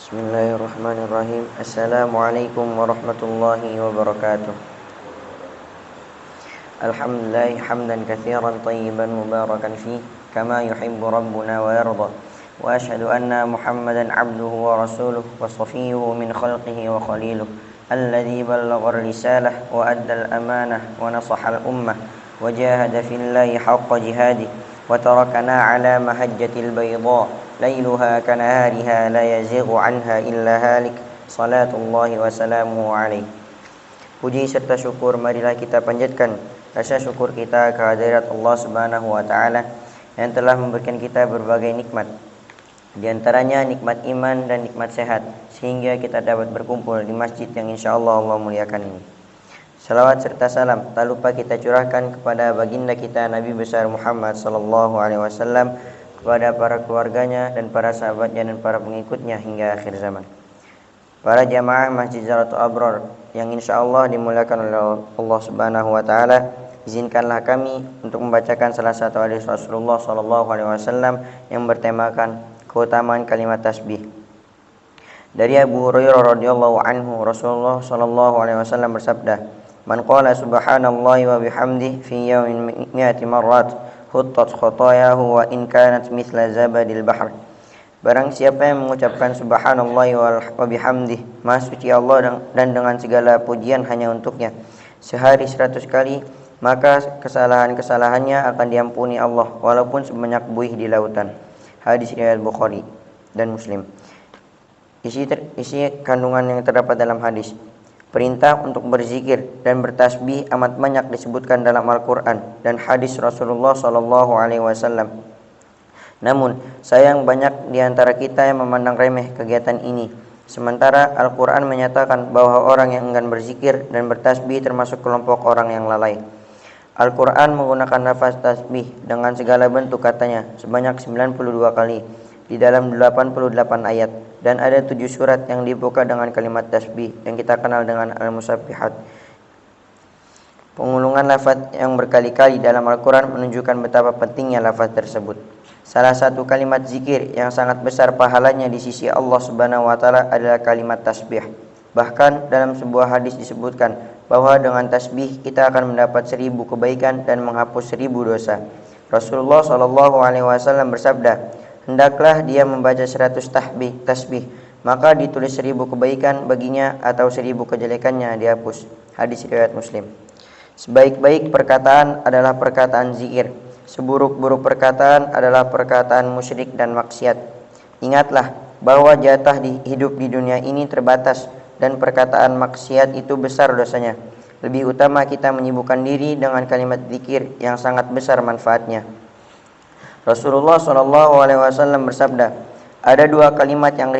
Bismillahirrahmanirrahim. Assalamualaikum warahmatullahi wabarakatuh. Alhamdulillah hamdan katsiran tayyiban mubarakan fih kama yuhibbu rabbuna wa yarda. Wa ashhadu anna Muhammadan 'abduhu wa rasuluhu wa shafiyyuhu min khalqihi wa khaliluhu alladzi ballagha ar-risalah wa adda al-amanah wa nasaha al-ummah wa jahada fillahi haqqa jihadih wa tarakana 'ala mahajjatil bayda lailuha kanahariha la yazighu anha illa halik salatullahi wa salamuhu alaihi. Puji serta syukur marilah kita panjatkan rasa syukur kita kehadirat Allah Subhanahu wa taala yang telah memberikan kita berbagai nikmat, di antaranya nikmat iman dan nikmat sehat, sehingga kita dapat berkumpul di masjid yang insyaallah Allah muliakan ini. Salawat serta salam tak lupa kita curahkan kepada baginda kita Nabi besar Muhammad sallallahu alaihi wasallam, kepada para keluarganya dan para sahabatnya dan para pengikutnya hingga akhir zaman. Para jamaah Masjid Zahratul Abrar yang insyaallah dimuliakan oleh Allah Subhanahu wa taala, izinkanlah kami untuk membacakan salah satu hadis Rasulullah sallallahu alaihi wasallam yang bertemakan keutamaan kalimat tasbih. Dari Abu Hurairah radhiyallahu anhu, Rasulullah sallallahu alaihi wasallam bersabda, "Man qala subhanallahi wa bihamdihi fi yawmin mi'ati marrat huttat khotayahu wa in kanat mithla zabadil bahr." Barang siapa yang mengucapkan subhanallah wa bihamdih, maha suci Allah dan dengan segala pujian hanya untuknya, sehari 100 kali, maka kesalahan-kesalahannya akan diampuni Allah walaupun sebanyak buih di lautan. Hadis riwayat Bukhari dan Muslim. Isi kandungan yang terdapat dalam hadis: perintah untuk berzikir dan bertasbih amat banyak disebutkan dalam Al-Quran dan hadis Rasulullah SAW. Namun, sayang banyak di antara kita yang memandang remeh kegiatan ini. Sementara Al-Quran menyatakan bahwa orang yang enggan berzikir dan bertasbih termasuk kelompok orang yang lalai. Al-Quran menggunakan lafaz tasbih dengan segala bentuk katanya sebanyak 92 kali di dalam 88 ayat, dan ada 7 surat yang dibuka dengan kalimat tasbih yang kita kenal dengan Al-Musabbihat. Pengulungan lafaz yang berkali-kali dalam Al-Quran menunjukkan betapa pentingnya lafaz tersebut. Salah satu kalimat zikir yang sangat besar pahalanya di sisi Allah Subhanahu wa taala adalah kalimat tasbih. Bahkan dalam sebuah hadis disebutkan bahwa dengan tasbih kita akan mendapat 1000 kebaikan dan menghapus 1000 dosa. Rasulullah SAW bersabda, "Hendaklah dia membaca 100 tasbih, maka ditulis 1000 kebaikan baginya atau 1000 kejelekannya dihapus." Hadis riwayat Muslim. Sebaik-baik perkataan adalah perkataan zikir. Seburuk-buruk perkataan adalah perkataan musyrik dan maksiat. Ingatlah bahwa jatah hidup di dunia ini terbatas dan perkataan maksiat itu besar dosanya. Lebih utama kita menyibukkan diri dengan kalimat zikir yang sangat besar manfaatnya. Rasulullah SAW bersabda, ada dua kalimat yang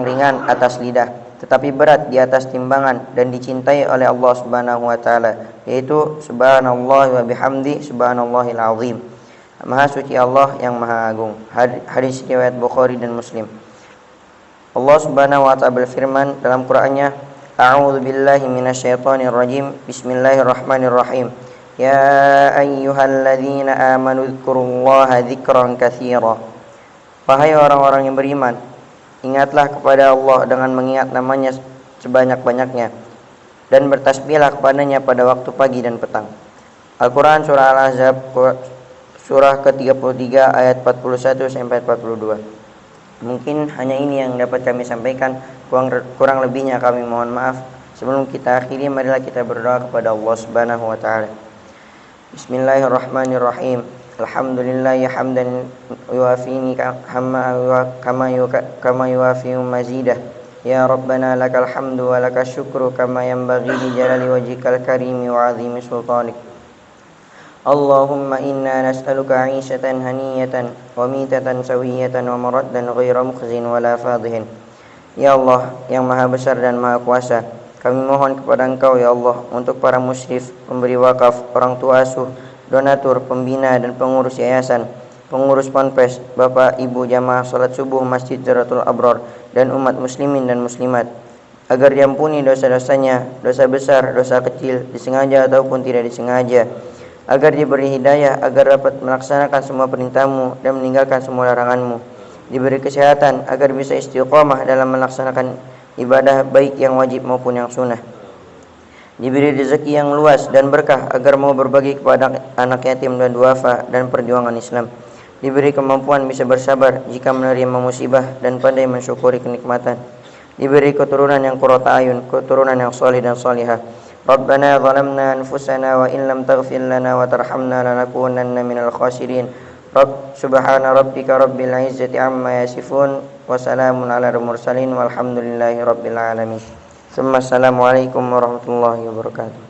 ringan atas lidah, tetapi berat di atas timbangan dan dicintai oleh Allah Subhanahu wa taala, yaitu subhanallah wa bihamdi subhanallahil azim. Maha suci Allah yang maha agung. Hadis riwayat Bukhari dan Muslim. Allah Subhanahu wa taala berfirman dalam Qur'annya, "A'udzu billahi minasyaitonir rajim. Bismillahirrahmanirrahim. Ya ayyuhalladzina amanu dzkurullaha dzikran katsira." Wahai orang-orang yang beriman, ingatlah kepada Allah dengan mengingat namanya sebanyak-banyaknya, dan bertasbihlah kepadanya pada waktu pagi dan petang. Al-Quran Surah Al-Ahzab Surah ke-33 ayat 41 sampai 42. Mungkin hanya ini yang dapat kami sampaikan, kurang lebihnya kami mohon maaf. Sebelum kita akhiri, marilah kita berdoa kepada Allah Subhanahu wa taala. Bismillahirrahmanirrahim. Alhamdulillahi hamdan yuwafini kama yuwafi mazidah. Ya Rabbana lakal hamdu wa lakal syukru kama yanbaghi li jalali wajhikal karimi wa azimi sultanik. Allahumma inna nas'aluka 'ishatan haniyatan wa mitatan sawiyatan wa maraddan ghaira mukhzin wa la fadhihin. Ya Allah yang maha besar dan maha kuasa, kami mohon kepada Engkau ya Allah untuk para musyrif, pemberi wakaf, orang tua asuh, donatur, pembina dan pengurus yayasan, pengurus ponpes, bapak ibu jamaah salat subuh Masjid Zahratul Abrar dan umat muslimin dan muslimat, agar diampuni dosa-dosanya, dosa besar, dosa kecil, disengaja ataupun tidak disengaja, agar diberi hidayah, agar dapat melaksanakan semua perintah-Mu dan meninggalkan semua larangan-Mu, diberi kesehatan agar bisa istiqomah dalam melaksanakan ibadah baik yang wajib maupun yang sunnah, diberi rezeki yang luas dan berkah agar mau berbagi kepada anak yatim dan duafa dan perjuangan Islam, diberi kemampuan bisa bersabar jika menerima musibah dan pandai mensyukuri kenikmatan, diberi keturunan yang qurrata ayun, keturunan yang salih dan salihah. Rabbana zalamna anfusana wa in lam taghfir lana wa tarhamna lanakunanna minal khasirin. Subhana rabbika rabbil izzati amma yasifun wa salamun ala mursalin walhamdulillahi rabbil alamin. Assalamualaikum warahmatullahi wabarakatuh.